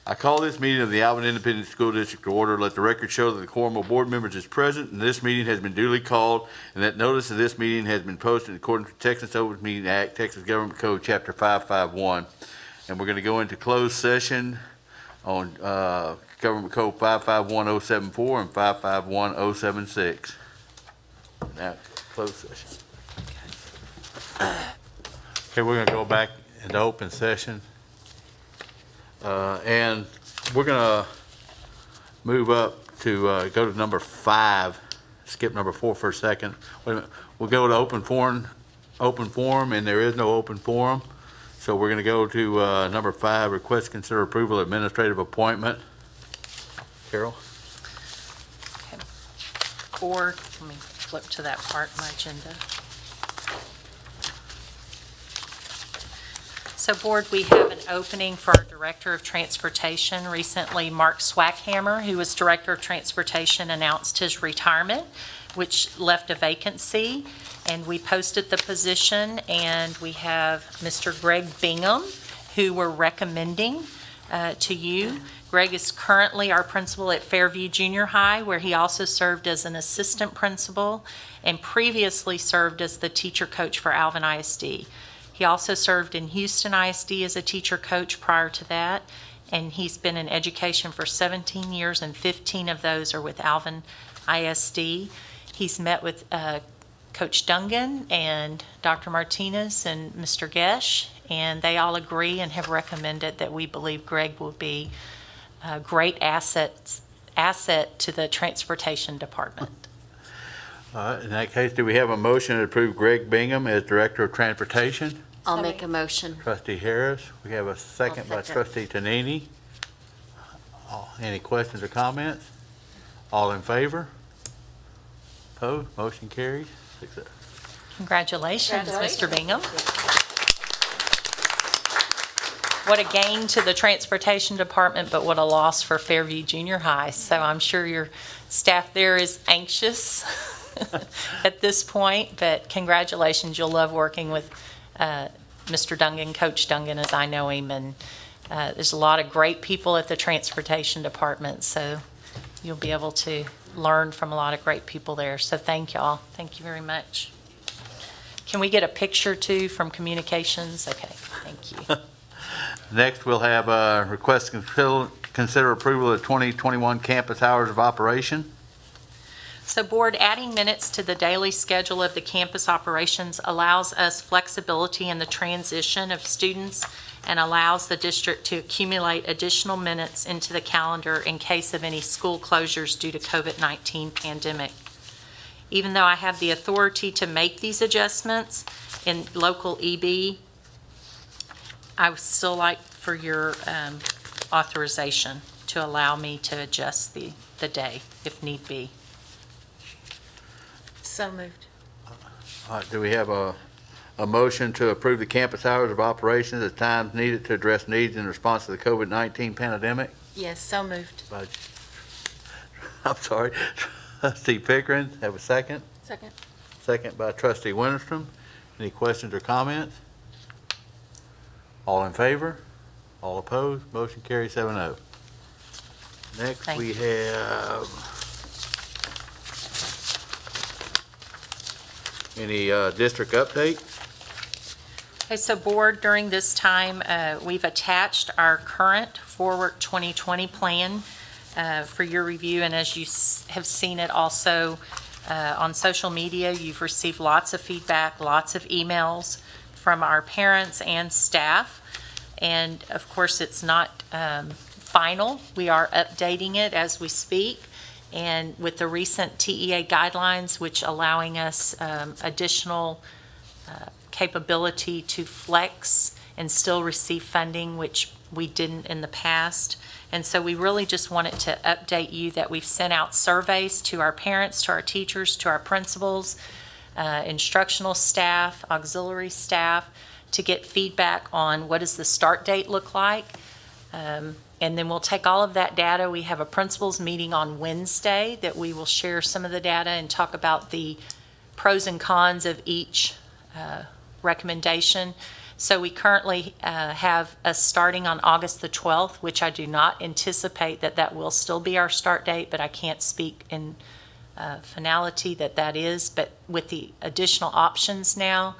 I call this meeting of the Alvin Independent School District to order. Let the record show that the quorum of board members is present and this meeting has been duly called and that notice of this meeting has been posted in accordance with Texas Open Meeting Act, Texas Government Code, Chapter 551. And we're going to go into closed session on Government Code 551074 and 551076. Now, closed session. Okay, we're going to go back into open session. And we're going to move up to go to number 5, skip number 4 for a second. Wait a minute. We'll go to open forum, and there is no open forum. So we're going to go to number 5, request to consider approval of administrative appointment. Carol? Okay. Board, let me flip to that part of my agenda. So board, we have an opening for our Director of Transportation. Recently, Mark Swackhammer, who was Director of Transportation, announced his retirement, which left a vacancy. And we posted the position, and we have Mr. Greg Bingham, who we're recommending to you. Greg is currently our principal at Fairview Junior High, where he also served as an assistant principal and previously served as the teacher coach for Alvin ISD. He also served in Houston ISD as a teacher coach prior to that, and he's been in education for 17 years, and 15 of those are with Alvin ISD. He's met with Coach Dungan and Dr. Martinez and Mr. Gesh, and they all agree and have recommended that we believe Greg will be a great asset to the transportation department. In that case, do we have a motion to approve Greg Bingham as Director of Transportation? I'll make a motion. Trustee Harris. We have a second by second. Trustee Tonini. Any questions or comments? All in favor? Opposed? Motion carries. 6-0. Congratulations, Mr. Bingham. What a gain to the transportation department, but what a loss for Fairview Junior High. So I'm sure your staff there is anxious at this point, but congratulations. You'll love working with Mr. Dungan, Coach Dungan, as I know him, and there's a lot of great people at the transportation department, so you'll be able to learn from a lot of great people there. So thank y'all. Thank you very much. Can we get a picture too from communications? Okay, thank you. Next, we'll have a request to consider approval of 2021 campus hours of operation. So board, adding minutes to the daily schedule of the campus operations allows us flexibility in the transition of students and allows the district to accumulate additional minutes into the calendar in case of any school closures due to COVID-19 pandemic. Even though I have the authority to make these adjustments in local EB, I would still like for your authorization to allow me to adjust the day if need be. So moved. All right, do we have a motion to approve the campus hours of operations at times needed to address needs in response to the COVID-19 pandemic? Yes, so moved. I'm sorry, Trustee Pickering, have a second? Second. Second by Trustee Winterstrom. Any questions or comments? All in favor? All opposed? Motion carries 7-0. Next, Thank we you. have any district update? Okay, so board, during this time, we've attached our current Forward 2020 plan for your review, and as you have seen it also on social media, you've received lots of feedback, lots of emails from our parents and staff, and of course it's not final. We are updating it as we speak. And with the recent TEA guidelines, which allowing us additional capability to flex and still receive funding, which we didn't in the past. And so we really just wanted to update you that we've sent out surveys to our parents, to our teachers, to our principals, instructional staff, auxiliary staff, to get feedback on what does the start date look like. And then we'll take all of that data. We have a principals meeting on Wednesday that we will share some of the data and talk about the pros and cons of each recommendation. So we currently have us starting on August the 12th, which I do not anticipate that will still be our start date, but I can't speak in finality that is. But with the additional options now,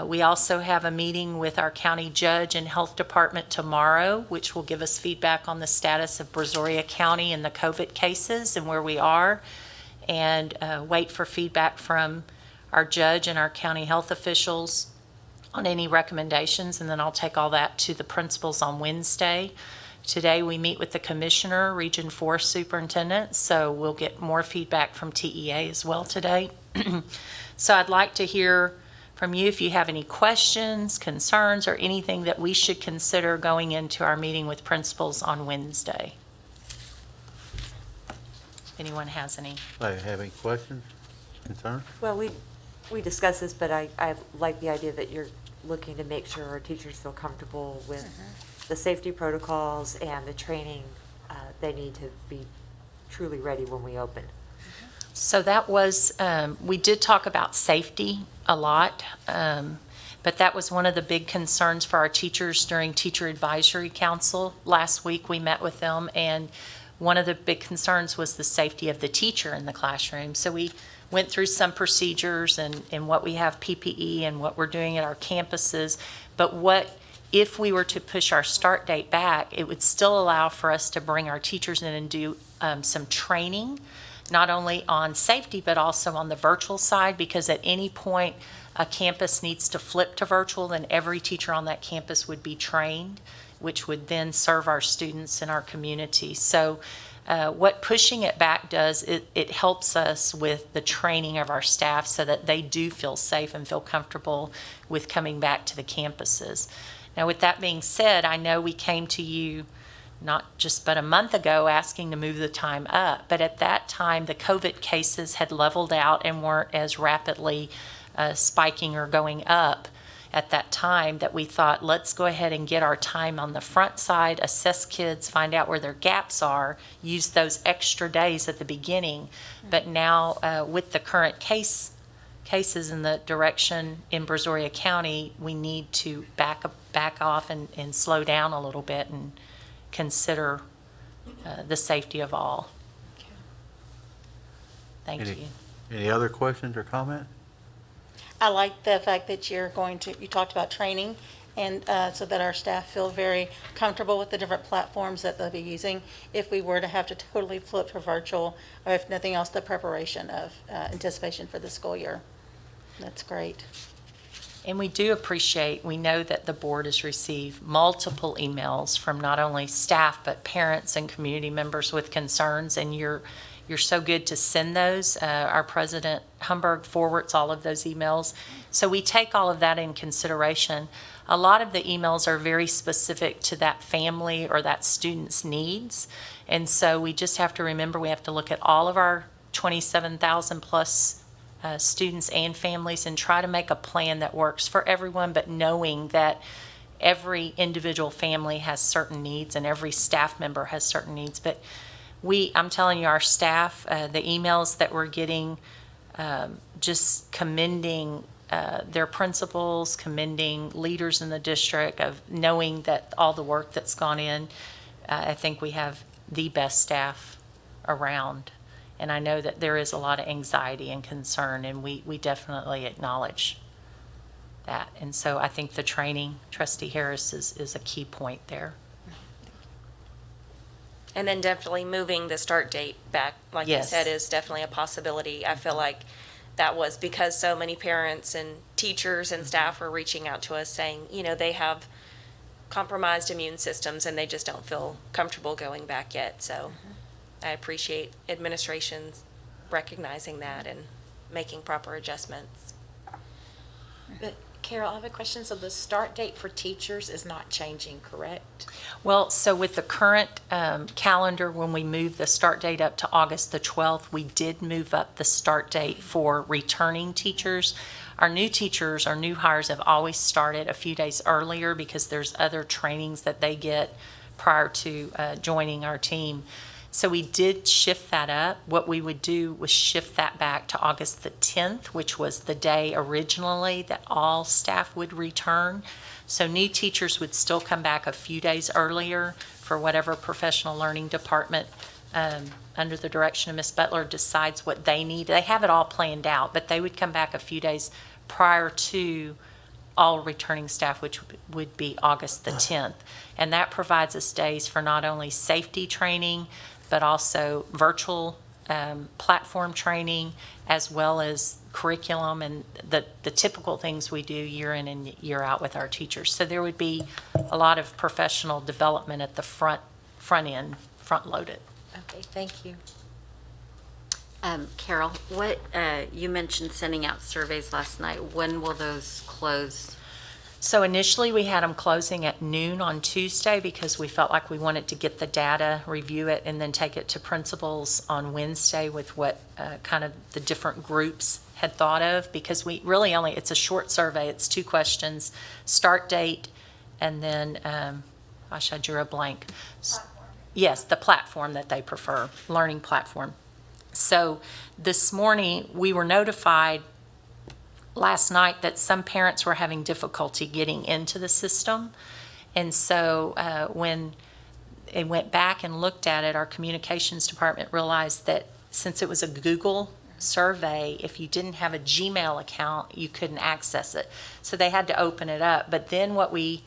we also have a meeting with our county judge and health department tomorrow, which will give us feedback on the status of Brazoria County and the COVID cases and where we are, and wait for feedback from our judge and our county health officials on any recommendations, and then I'll take all that to the principals on Wednesday. Today we meet with the commissioner, Region 4 superintendent, so we'll get more feedback from TEA as well today. So I'd like to hear from you if you have any questions, concerns, or anything that we should consider going into our meeting with principals on Wednesday. If anyone has any. Have any questions, concerns? Well, we discussed this, but I like the idea that you're looking to make sure our teachers feel comfortable with the safety protocols and the training they need to be truly ready when we open. So that was, we did talk about safety a lot, but that was one of the big concerns for our teachers during Teacher Advisory Council. Last week we met with them, and one of the big concerns was the safety of the teacher in the classroom. So we went through some procedures and what we have PPE and what we're doing at our campuses. But if we were to push our start date back, it would still allow for us to bring our teachers in and do some training, not only on safety, but also on the virtual side, because at any point a campus needs to flip to virtual, then every teacher on that campus would be trained, which would then serve our students in our community. So what pushing it back does, it helps us with the training of our staff so that they do feel safe and feel comfortable with coming back to the campuses. Now, with that being said, I know we came to you not just but a month ago asking to move the time up, but at that time the COVID cases had leveled out and weren't as rapidly spiking or going up at that time, that we thought, let's go ahead and get our time on the front side, assess kids, find out where their gaps are, use those extra days at the beginning. But now with the current cases in the direction in Brazoria County, we need to back off and slow down a little bit and consider the safety of all. Thank you. Any other questions or comments? I like the fact that you talked about training, and so that our staff feel very comfortable with the different platforms that they'll be using if we were to have to totally flip to virtual, or if nothing else, the preparation of anticipation for the school year. That's great. And we know that the board has received multiple emails from not only staff, but parents and community members with concerns, and you're so good to send those. Our President Humberg forwards all of those emails. So we take all of that in consideration. A lot of the emails are very specific to that family or that student's needs. And so we just have to remember we have to look at all of our 27,000 plus students and families and try to make a plan that works for everyone, but knowing that every individual family has certain needs and every staff member has certain needs. But I'm telling you, our staff, the emails that we're getting, just commending their principals, commending leaders in the district, of knowing that all the work that's gone in, I think we have the best staff around. And I know that there is a lot of anxiety and concern, and we definitely acknowledge that. And so I think the training, Trustee Harris, is a key point there. And then definitely moving the start date back, like you Yes. said, is definitely a possibility. I feel like that was because so many parents and teachers and staff were reaching out to us saying, they have compromised immune systems and they just don't feel comfortable going back yet. So I appreciate administrations recognizing that and making proper adjustments. But Carol, I have a question. So the start date for teachers is not changing, correct? Well, so with the current calendar, when we moved the start date up to August the 12th, we did move up the start date for returning teachers. Our new teachers, our new hires have always started a few days earlier because there's other trainings that they get prior to joining our team. So we did shift that up. What we would do was shift that back to August the 10th, which was the day originally that all staff would return. So new teachers would still come back a few days earlier for whatever professional learning department, under the direction of Ms. Butler, decides what they need. They have it all planned out, but they would come back a few days prior to all returning staff, which would be August the 10th. And that provides us days for not only safety training, but also virtual platform training, as well as curriculum and the typical things we do year in and year out with our teachers. So there would be a lot of professional development at the front end, front-loaded. Okay, thank you. Carol, you mentioned sending out surveys last night. When will those close? So initially, we had them closing at noon on Tuesday because we felt like we wanted to get the data, review it, and then take it to principals on Wednesday with what kind of the different groups had thought of, because we really only, it's a short survey. It's 2 questions, start date, and then, gosh, I drew a blank. Yes, the platform that they prefer, learning platform. So this morning, we were notified last night that some parents were having difficulty getting into the system. And so when they went back and looked at it, our communications department realized that since it was a Google survey, if you didn't have a Gmail account, you couldn't access it. So they had to open it up. But then what we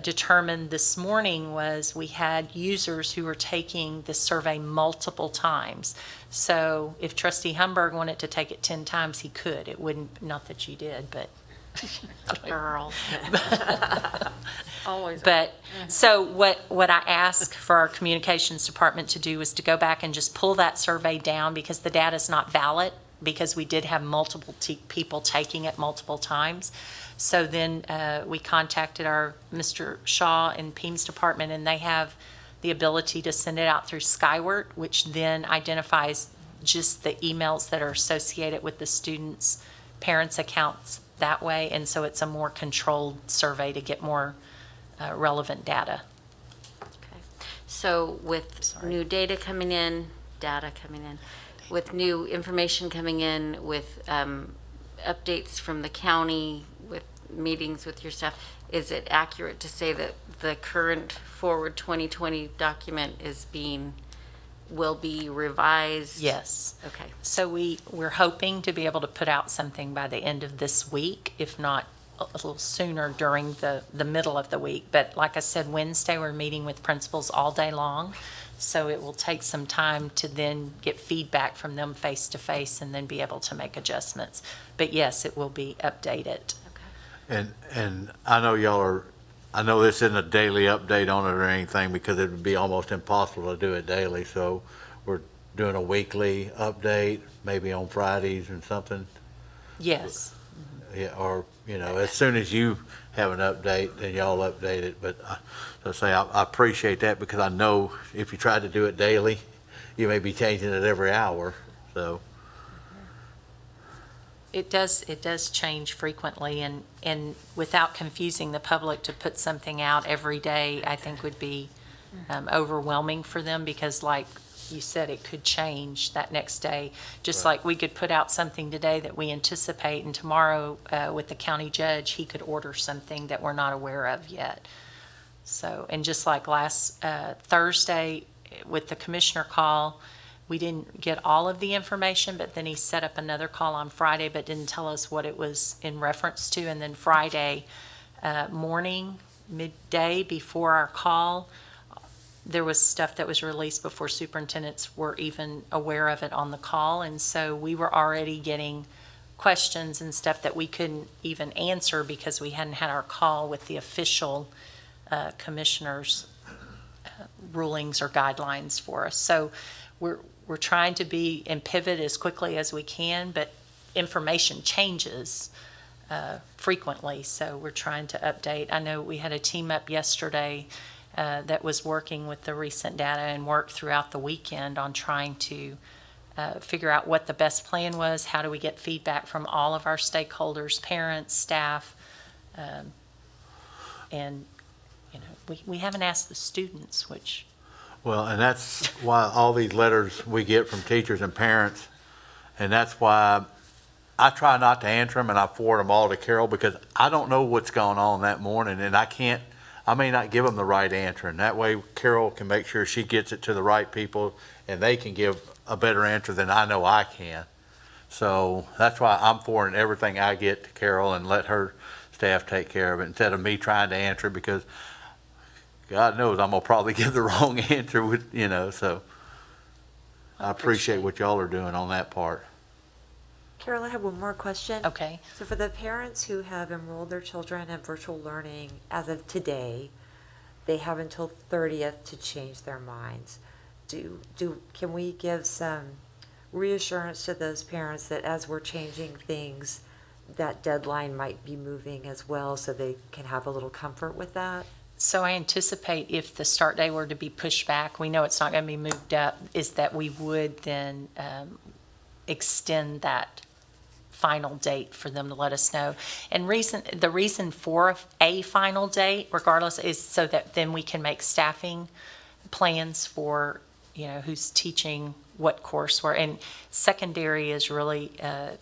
determined this morning was we had users who were taking the survey multiple times. So if Trustee Humberg wanted to take it 10 times, he could. It wouldn't, not that you did, but. Girl. Always. But, so what I asked for our communications department to do was to go back and just pull that survey down, because the data's not valid, because we did have multiple people taking it multiple times. So then we contacted our Mr. Shaw and Peam's department, and they have the ability to send it out through Skyward, which then identifies just the emails that are associated with the students' parents' accounts that way. And so it's a more controlled survey to get more relevant data. Okay. So with new data coming in, with new information coming in, with updates from the county, with meetings with your staff, is it accurate to say that the current Forward 2020 document will be revised? Yes. Okay. So we're hoping to be able to put out something by the end of this week, if not a little sooner during the middle of the week. But like I said, Wednesday, we're meeting with principals all day long. So it will take some time to then get feedback from them face to face and then be able to make adjustments. But yes, it will be updated. And I know I know this isn't a daily update on it or anything, because it would be almost impossible to do it daily. So we're doing a weekly update, maybe on Fridays and something. Yes. Yeah, or, as soon as you have an update, then y'all update it. But I appreciate that, because I know if you try to do it daily, you may be changing it every hour, so. It does change frequently, and without confusing the public, to put something out every day, I think would be overwhelming for them, because like you said, it could change that next day. Just Right. like we could put out something today that we anticipate, and tomorrow with the county judge, he could order something that we're not aware of yet. So, and just like last Thursday with the commissioner call, we didn't get all of the information, but then he set up another call on Friday, but didn't tell us what it was in reference to. And then Friday morning, midday, before our call, there was stuff that was released before superintendents were even aware of it on the call. And so we were already getting questions and stuff that we couldn't even answer because we hadn't had our call with the official commissioners' rulings or guidelines for us. So we're trying to be and pivot as quickly as we can, but information changes frequently, so we're trying to update. I know we had a team up yesterday that was working with the recent data and worked throughout the weekend on trying to figure out what the best plan was, how do we get feedback from all of our stakeholders, parents, staff, and we haven't asked the students, which Well, and that's why all these letters we get from teachers and parents, and that's why I try not to answer them and I forward them all to Carol because I don't know what's going on that morning and I may not give them the right answer. And that way Carol can make sure she gets it to the right people and they can give a better answer than I know I can. So that's why I'm forwarding everything I get to Carol and let her staff take care of it instead of me trying to answer it because God knows I'm gonna probably give the wrong answer with, so I appreciate what y'all are doing on that part. Carol, I have one more question. Okay. So for the parents who have enrolled their children in virtual learning as of today, they have until 30th to change their minds. Can we give some reassurance to those parents that as we're changing things, that deadline might be moving as well so they can have a little comfort with that? So I anticipate if the start date were to be pushed back, we know it's not going to be moved up, is that we would then extend that final date for them to let us know. And the reason for a final date, regardless, is so that then we can make staffing plans for, who's teaching what coursework. And secondary is really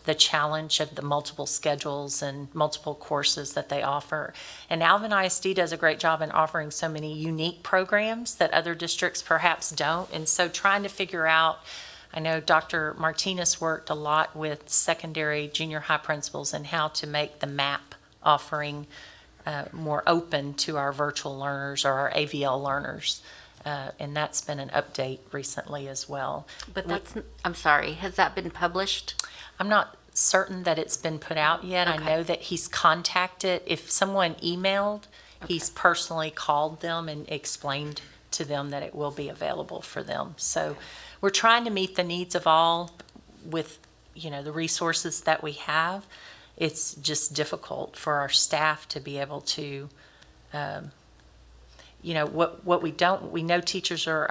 the challenge of the multiple schedules and multiple courses that they offer. And Alvin ISD does a great job in offering so many unique programs that other districts perhaps don't. And so trying to figure out, I know Dr. Martinez worked a lot with secondary junior high principals and how to make the MAP offering more open to our virtual learners or our AVL learners. And that's been an update recently as well. But I'm sorry, has that been published? I'm not certain that it's been put out yet. I Okay. know that he's contacted, if someone emailed, he's personally called them and explained to them that it will be available for them. So we're trying to meet the needs of all with, the resources that we have. It's just difficult for our staff to be able to, what we know teachers are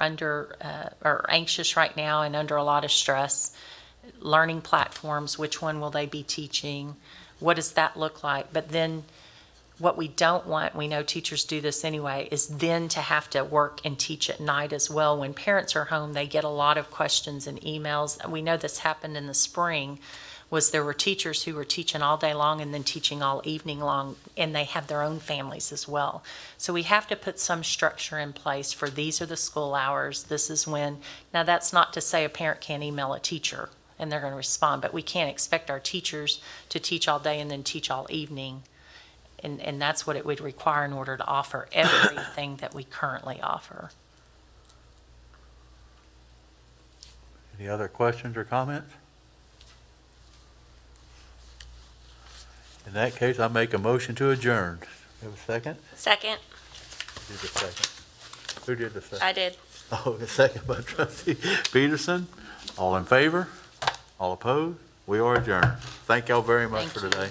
are anxious right now and under a lot of stress. Learning platforms, which one will they be teaching? What does that look like? But then what we don't want, we know teachers do this anyway, is then to have to work and teach at night as well. When parents are home, they get a lot of questions and emails. We know this happened in the spring, was there were teachers who were teaching all day long and then teaching all evening long, and they have their own families as well. So we have to put some structure in place for these are the school hours, this is when. Now that's not to say a parent can't email a teacher and they're going to respond, but we can't expect our teachers to teach all day and then teach all evening. And that's what it would require in order to offer everything that we currently offer. Any other questions or comments? In that case, I make a motion to adjourn. Have a second? Second, Who did the second? Who did the second? I did. Oh, the second by trustee Peterson. All in favor? All opposed? We are adjourned. Thank y'all very much Thank for you. today.